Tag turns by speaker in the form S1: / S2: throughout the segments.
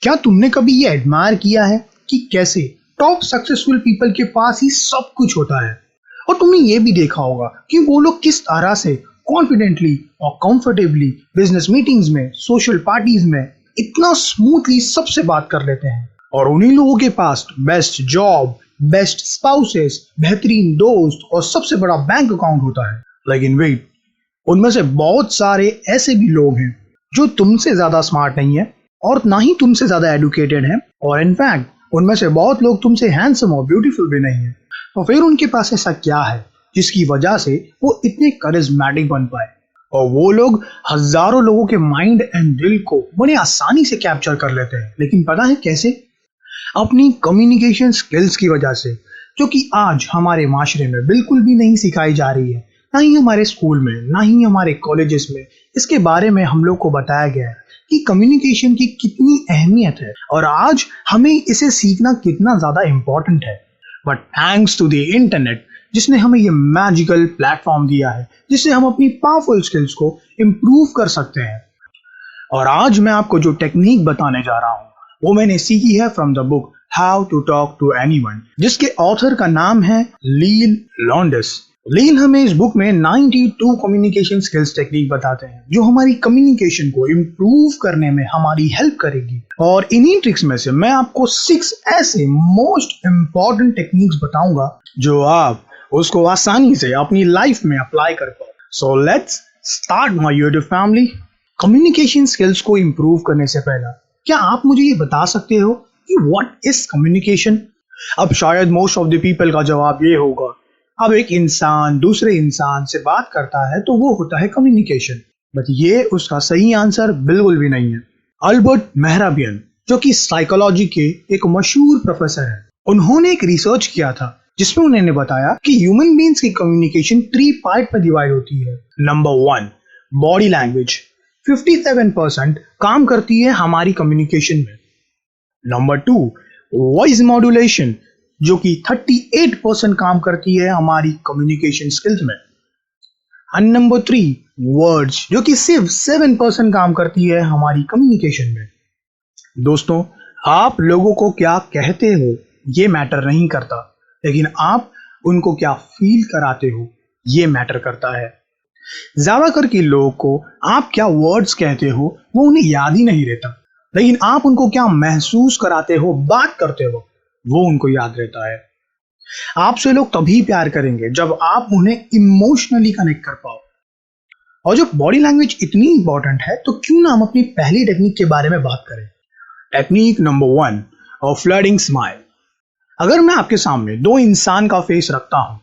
S1: क्या तुमने कभी ये एडमायर किया है कि कैसे टॉप सक्सेसफुल पीपल के पास ही सब कुछ होता है, और तुमने ये भी देखा होगा कि वो लोग किस तरह से कॉन्फिडेंटली और कंफर्टेबली बिजनेस मीटिंग्स में, सोशल पार्टीज में इतना स्मूथली सबसे बात कर लेते हैं। और उन्हीं लोगों के पास बेस्ट जॉब, बेस्ट स्पाउसेस, बेहतरीन दोस्त और सबसे बड़ा बैंक अकाउंट होता है। लेकिन वेट, उनमें से बहुत सारे ऐसे भी लोग हैं जो तुमसे ज्यादा स्मार्ट नहीं है और ना ही तुमसे ज्यादा एडुकेटेड है, और इनफैक्ट उनमें से बहुत लोग तुमसे हैंडसम और ब्यूटीफुल भी नहीं है। तो फिर उनके पास ऐसा क्या है जिसकी वजह से वो इतने करिश्मेटिक बन पाए? और वो लोग हजारों लोगों के माइंड एंड दिल को बड़े आसानी से कैप्चर कर लेते हैं। लेकिन पता है कैसे? अपनी कम्युनिकेशन स्किल्स की वजह से, जो कि आज हमारे माशरे में बिल्कुल भी नहीं सिखाई जा रही है, ना ही हमारे स्कूल में, ना ही हमारे कॉलेजेस में इसके बारे में हम लोग को बताया गया है कि कम्युनिकेशन की कितनी अहमियत है और आज हमें इसे सीखना कितना ज्यादा इंपॉर्टेंट है। But thanks to the internet, जिसने हमें ये मैजिकल प्लेटफॉर्म दिया है जिससे हम अपनी पावरफुल स्किल्स को इम्प्रूव कर सकते हैं। और आज मैं आपको जो टेक्निक बताने जा रहा हूँ वो मैंने सीखी है from the book how to talk to anyone, जिसके ऑथर का नाम है लील लॉन्डस। लील हमें इस बुक में 92 कम्युनिकेशन स्किल्स टेक्निक बताते हैं जो हमारी कम्युनिकेशन को इम्प्रूव करने में हमारी हेल्प करेगी। और इन्हीं ट्रिक्स में से मैं आपको 6 ऐसे मोस्ट इम्पॉर्टेंट टेक्निक्स बताऊंगा जो आप उसको आसानी से अपनी लाइफ में अप्लाई कर पाओ। So let's start my YouTube family. Communication skills को इम्प्रूव करने से पहला क्या आप मुझे ये बता सकते हो कि व्हाट इज कम्युनिकेशन? अब शायद मोस्ट ऑफ द पीपल का जवाब ये होगा, अब एक इंसान दूसरे इंसान से बात करता है तो वो होता है कम्युनिकेशन। बट ये उसका सही आंसर बिल्कुल भी नहीं है। अल्बर्ट मेहराबियन, जो कि साइकोलॉजी के एक मशहूर प्रोफेसर है, उन्होंने एक रिसर्च किया था जिसमें उन्होंने बताया कि ह्यूमन बीइंग्स की कम्युनिकेशन 3 पार्ट में डिवाइड होती है। नंबर 1, बॉडी लैंग्वेज 57% काम करती है हमारी कम्युनिकेशन में। नंबर 2, वॉइस मॉड्यूलेशन, जो कि 38% काम करती है हमारी कम्युनिकेशन स्किल्स में। एंड नंबर 3, वर्ड्स, जो कि सिर्फ 7% काम करती है हमारी कम्युनिकेशन में। दोस्तों, आप लोगों को क्या कहते हो ये मैटर नहीं करता, लेकिन आप उनको क्या फील कराते हो ये मैटर करता है। ज्यादातर के लोगों को आप क्या वर्ड्स कहते हो वो उन्हें याद ही नहीं रहता, लेकिन आप उनको क्या महसूस कराते हो बात करते हो वो उनको याद रहता है। आपसे लोग तभी प्यार करेंगे जब आप उन्हें इमोशनली कनेक्ट कर पाओ। और जब बॉडी लैंग्वेज इतनी इंपॉर्टेंट है तो क्यों ना हम अपनी पहली टेक्निक के बारे में बात करें। Technique number 1, flooding smile. अगर मैं आपके सामने 2 इंसान का फेस रखता हूं,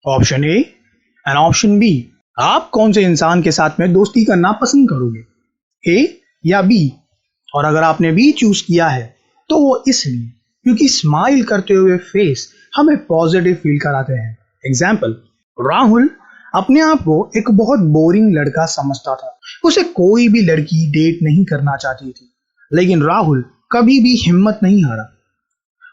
S1: option A and option B, आप कौन से इंसान के साथ में दोस्ती करना पसंद करोगे, ए या बी? और अगर आपने बी चूज किया है तो वो इसलिए क्योंकि स्माइल करते हुए फेस हमें पॉजिटिव फील कराते हैं। एग्जाम्पल, राहुल अपने आप को एक बहुत बोरिंग लड़का समझता था। उसे कोई भी लड़की डेट नहीं करना चाहती थी, लेकिन राहुल कभी भी हिम्मत नहीं हारा।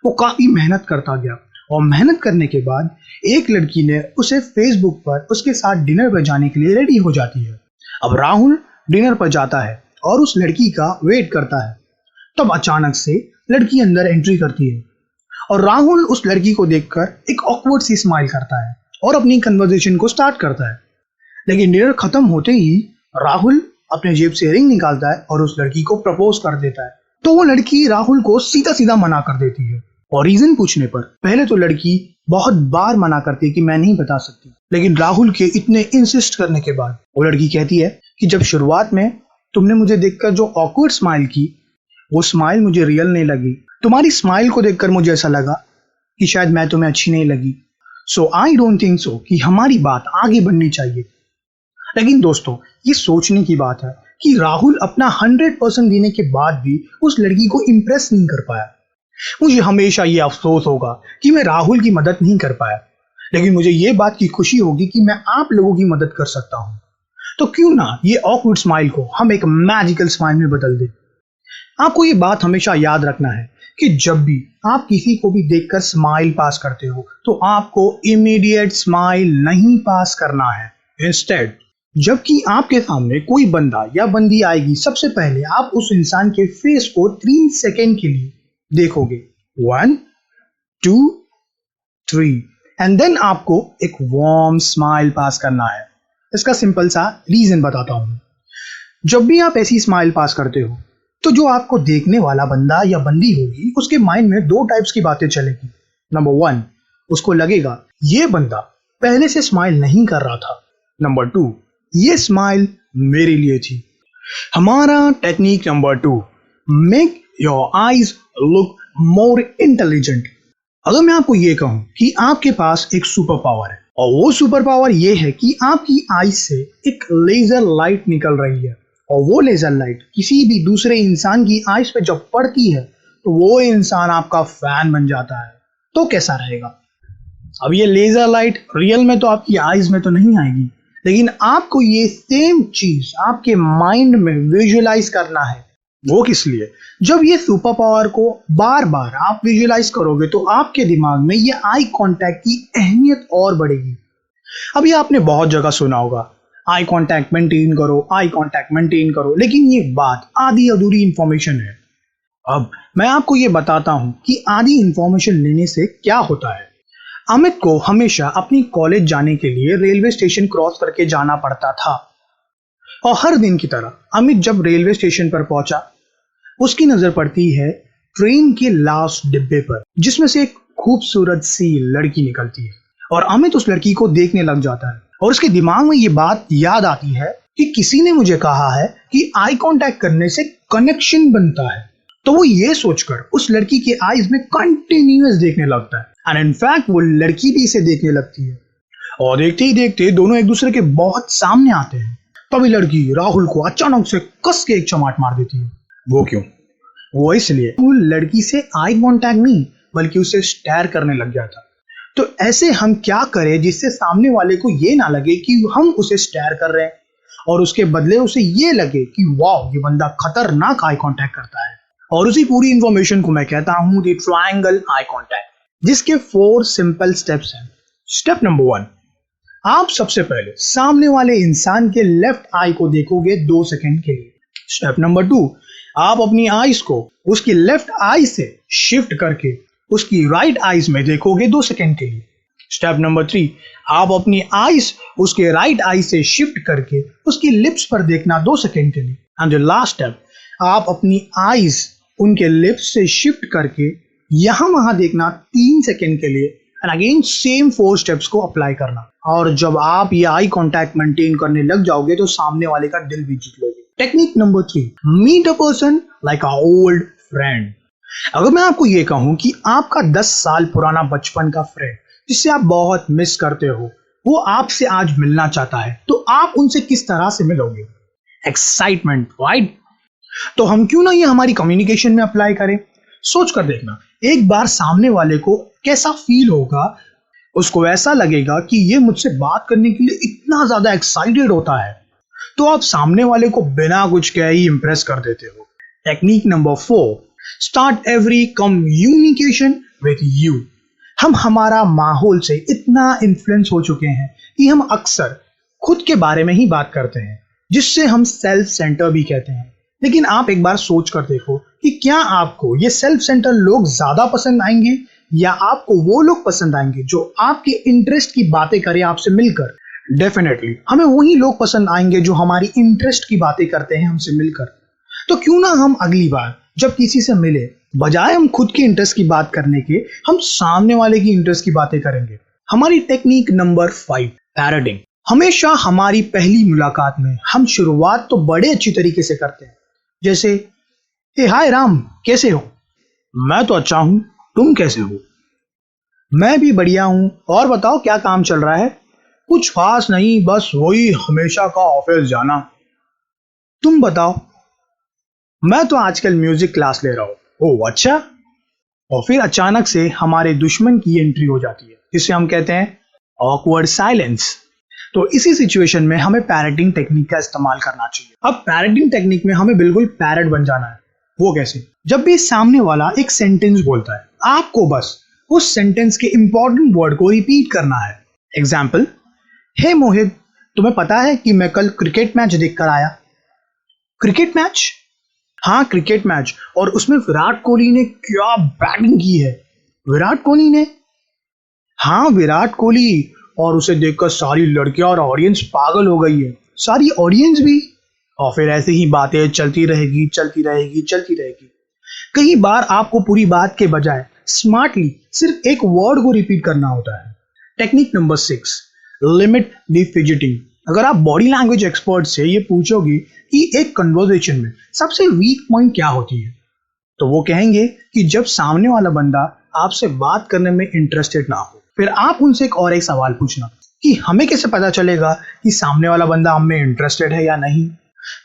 S1: वो काफी मेहनत करता गया और मेहनत करने के बाद एक लड़की ने उसे फेसबुक पर उसके साथ डिनर पर जाने के लिए रेडी हो जाती है। अब राहुल डिनर पर जाता है और उस लड़की का वेट करता है। तब अचानक से लड़की अंदर एंट्री करती है और राहुल उस लड़की को देखकर एक ऑकवर्ड सी स्माइल करता है और अपनी कन्वर्सेशन को स्टार्ट करता है। लेकिन डिनर खत्म होते ही राहुल अपने जेब से रिंग निकालता है और उस लड़की को प्रपोज कर देता है। तो वो लड़की राहुल को सीधा सीधा मना कर देती है और रीजन पूछने पर पहले तो लड़की बहुत बार मना करती है कि मैं नहीं बता सकती, लेकिन राहुल के इतने इंसिस्ट करने के बाद वो लड़की कहती है कि जब शुरुआत में तुमने मुझे देखकर जो ऑकवर्ड स्माइल की वो स्माइल मुझे रियल नहीं लगी। तुम्हारी स्माइल को देखकर मुझे ऐसा लगा कि शायद मैं तुम्हें अच्छी नहीं लगी। सो आई डोंट थिंक सो कि हमारी बात आगे बढ़नी चाहिए। लेकिन दोस्तों, ये सोचने की बात है कि राहुल अपना 100% देने के बाद भी उस लड़की को इम्प्रेस नहीं कर पाया। मुझे हमेशा ये अफसोस होगा कि मैं राहुल की मदद नहीं कर पाया, लेकिन मुझे ये बात की खुशी होगी कि मैं आप लोगों की मदद कर सकता हूँ। तो क्यों ना ये ऑकवर्ड स्माइल को हम एक मैजिकल स्माइल में बदल दें। आपको ये बात हमेशा याद रखना है कि जब भी आप किसी को भी देखकर स्माइल पास करते हो तो आपको इमीडिएट स्माइल नहीं पास करना है। इंस्टेड जबकि आपके सामने कोई बंदा या बंदी आएगी, सबसे पहले आप उस इंसान के फेस को 3 सेकेंड के लिए देखोगे। 1, 2, 3 एंड देन आपको एक वार्म स्माइल पास करना है। इसका सिंपल सा रीजन बताता हूं। जब भी आप ऐसी स्माइल पास करते हो तो जो आपको देखने वाला बंदा या बंदी होगी, उसके माइंड में 2 टाइप्स की बातें चलेगी। नंबर 1, उसको लगेगा ये बंदा पहले से स्माइल नहीं कर रहा था। नंबर 2, ये स्माइल मेरे लिए थी। हमारा technique number 2, make your eyes look more intelligent. अगर मैं आपको ये कहूं कि आपके पास एक सुपर पावर है और वो सुपर पावर ये है कि आपकी आईज से एक लेजर लाइट निकल रही है और वो लेजर लाइट किसी भी दूसरे इंसान की आईज पे जब पड़ती है तो वो इंसान आपका फैन बन जाता है, तो कैसा रहेगा? अब ये लेजर लाइट रियल में तो आपकी आईज में तो नहीं आएगी, लेकिन आपको ये सेम चीज आपके माइंड में विजुअलाइज करना है। वो किस लिए? जब ये सुपर पावर को बार बार आप विजुअलाइज करोगे तो आपके दिमाग में ये आई कांटेक्ट की अहमियत और बढ़ेगी। अभी आपने बहुत जगह सुना होगा, आई कांटेक्ट मेंटेन करो, आई कांटेक्ट मेंटेन करो, लेकिन ये बात आधी अधूरी इंफॉर्मेशन है। अब मैं आपको ये बताता हूं कि आधी इंफॉर्मेशन लेने से क्या होता है। अमित को हमेशा अपनी कॉलेज जाने के लिए रेलवे स्टेशन क्रॉस करके जाना पड़ता था और हर दिन की तरह अमित जब रेलवे स्टेशन पर पहुंचा, उसकी नजर पड़ती है ट्रेन के लास्ट डिब्बे पर, जिसमें से एक खूबसूरत सी लड़की निकलती है और अमित उस लड़की को देखने लग जाता है और उसके दिमाग में ये बात याद आती है कि किसी ने मुझे कहा है कि आई कांटेक्ट करने से कनेक्शन बनता है। तो वो ये सोचकर उस लड़की के आईज में कंटिन्यूअस देखने लगता है एंड इनफैक्ट वो लड़की भी इसे देखने लगती है और देखते ही देखते दोनों एक दूसरे के बहुत सामने आते हैं। तभी लड़की राहुल को अचानक से कस के एक चमाट मार देती है। वो क्यों? वो इसलिए वो लड़की से आई कांटेक्ट नहीं बल्कि उसे स्टेयर करने लग गया था। तो ऐसे हम क्या करें जिससे सामने वाले को ये ना लगे कि हम उसे स्टेयर कर रहे हैं और उसके बदले उसे ये लगे कि वाह, ये बंदा खतरनाक आई कांटेक्ट करता है। और उसी पूरी इंफॉर्मेशन को मैं कहता हूं द ट्रायंगल आई कांटेक्ट, जिसके 4 सिंपल स्टेप्स हैं। स्टेप नंबर 1, आप सबसे पहले सामने वाले इंसान के लेफ्ट आई को देखोगे 2 सेकंड के लिए। स्टेप नंबर 2, आप अपनी आईज को उसकी लेफ्ट आई से शिफ्ट करके उसकी राइट आईज में देखोगे 2 सेकंड के लिए। स्टेप नंबर 3, आप अपनी आईज उसके राइट आई से शिफ्ट करके उसकी लिप्स पर देखना 2 सेकंड के लिए। एंड द लास्ट स्टेप, आप अपनी आईज उनके लिप्स से शिफ्ट करके यहां वहां देखना 3 सेकंड के लिए एंड अगेन सेम 4 स्टेप्स को अप्लाई करना। और जब आप ये आई कांटेक्ट मेंटेन करने लग जाओगे तो सामने वाले का दिल भी जीत लोगे। Technique number 3, meet a person like a old friend. अगर मैं आपको ये कहूं कि आपका 10 साल पुराना बचपन का फ्रेंड जिससे आप बहुत मिस करते हो, वो आपसे आज मिलना चाहता है, तो आप उनसे किस तरह से मिलोगे? Excitement, right? तो हम क्यों ना ये हमारी कम्युनिकेशन में अप्लाई करें? सोच कर देखना, एक बार सामने वाले को कैसा फील होगा। उसको ऐसा लगेगा कि ये मुझसे बात करने के लिए इतना ज्यादा एक्साइटेड होता है, तो आप सामने वाले को बिना कुछ कहे ही इंप्रेस कर देते हो। Technique number 4, start every communication with you. हम हमारा माहौल से इतना इन्फ्लुएंस हो चुके हैं कि हम अक्सर खुद के बारे में ही बात करते हैं, जिससे हम सेल्फ सेंटर भी कहते हैं। लेकिन आप एक बार सोच कर देखो कि क्या आपको ये सेल्फ सेंटर लोग ज्यादा पसंद आएंगे या आपको वो लोग पसंद आएंगे जो आपके इंटरेस्ट की बातें करें आपसे मिलकर? डेफिनेटली हमें वही लोग पसंद आएंगे जो हमारी इंटरेस्ट की बातें करते हैं हमसे मिलकर। तो क्यों ना हम अगली बार जब किसी से मिले, बजाय हम खुद के इंटरेस्ट की बात करने के, हम सामने वाले की इंटरेस्ट की बातें करेंगे। हमारी टेक्निक नंबर 5, पैरडिंग। हमेशा हमारी पहली मुलाकात में हम शुरुआत तो बड़े अच्छी तरीके से करते हैं, जैसे हे हाय राम, कैसे हो? मैं तो अच्छा हूं, तुम कैसे हो? मैं भी बढ़िया हूं, और बताओ क्या काम चल रहा है? कुछ खास नहीं, बस वही हमेशा का ऑफिस जाना। तुम बताओ? मैं तो आजकल म्यूजिक क्लास ले रहा हूं। ओह अच्छा। और फिर अचानक से हमारे दुश्मन की एंट्री हो जाती है, जिसे हम कहते हैं ऑकवर्ड साइलेंस। तो इसी सिचुएशन में हमें पैरेटिंग टेक्निक का इस्तेमाल करना चाहिए। अब पैरेटिंग टेक्निक में हमें बिल्कुल पैरट बन जाना है। वो कैसे? जब भी सामने वाला एक सेंटेंस बोलता है, आपको बस उस सेंटेंस के इंपॉर्टेंट वर्ड को रिपीट करना है। एग्जाम्पल, हे मोहित, तुम्हें पता है कि मैं कल क्रिकेट मैच देखकर आया। Cricket match? हाँ, क्रिकेट मैच। और उसमें विराट कोहली ने क्या बैटिंग की है। विराट कोहली ने? हाँ, विराट कोहली। और उसे देखकर सारी लड़कियां और ऑडियंस पागल हो गई है। सारी ऑडियंस भी। और फिर ऐसे ही बातें चलती रहेगी, चलती रहेगी, चलती रहेगी। कई बार आपको पूरी बात के बजाय स्मार्टली सिर्फ एक वर्ड को रिपीट करना होता है। Technique number 6, limit the fidgeting. अगर आप बॉडी लैंग्वेज एक्सपर्ट से ये पूछोगे कि एक कन्वर्सेशन में सबसे वीक पॉइंट क्या होती है, तो वो कहेंगे कि जब सामने वाला बंदा आपसे बात करने में इंटरेस्टेड ना हो। फिर आप उनसे एक सवाल पूछना कि हमें कैसे पता चलेगा कि सामने वाला बंदा हम में इंटरेस्टेड है या नहीं।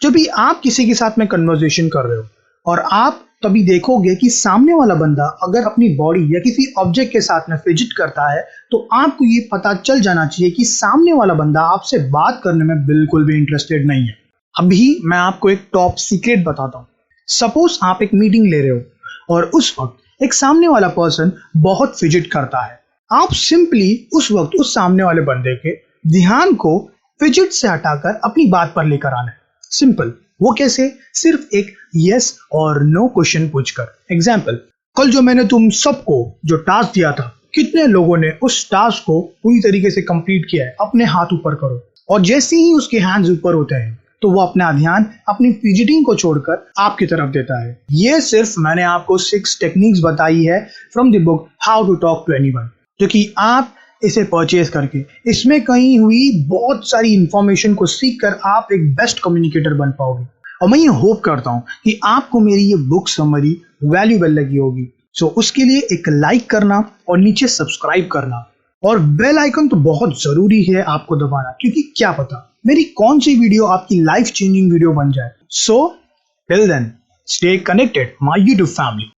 S1: जब भी आप किसी के साथ में कन्वर्सेशन कर रहे हो और आप तभी देखोगे कि सामने वाला बंदा अगर अपनी बॉडी या किसी ऑब्जेक्ट के साथ में फिजिट करता है, तो आपको ये पता चल जाना चाहिए कि सामने वाला बंदा आपसे बात करने में बिल्कुल भी इंटरेस्टेड नहीं है। अभी मैं आपको एक टॉप सीक्रेट बताता हूँ। सपोज आप एक मीटिंग ले रहे हो और उस वक्त एक सामने वाला पर्सन बहुत फिजिट करता है। आप सिंपली उस वक्त उस सामने वाले बंदे के ध्यान को फिजिट से हटाकर अपनी बात पर लेकर आना है। सिंपल। वो कैसे? सिर्फ एक यस और नो क्वेश्चन पूछकर। एग्जाम्पल, कल जो मैंने तुम सबको जो टास्क दिया था, कितने लोगों ने उस टास्क को पूरी तरीके से कंप्लीट किया है? अपने हाथ ऊपर करो। और जैसे ही उसके हैंड्स ऊपर होते हैं तो वो अपना ध्यान अपनी फिजिटिंग को छोड़कर आपकी तरफ देता है। ये सिर्फ मैंने आपको 6 टेक्निक्स बताई है from the book how to talk to anyone, जो कि आप इसे परचेज करके इसमें कहीं हुई बहुत सारी इंफॉर्मेशन को सीखकर आप एक बेस्ट कम्युनिकेटर बन पाओगे। और मैं ये होप करता हूँ कि आपको मेरी ये बुक समरी वैल्यूएबल लगी होगी। सो उसके लिए एक लाइक करना और नीचे सब्सक्राइब करना और बेल आइकन तो बहुत जरूरी है आपको दबाना, क्योंकि क्या पता मेरी कौन सी वीडियो आपकी लाइफ चेंजिंग वीडियो बन जाए। So till then, stay connected my YouTube family.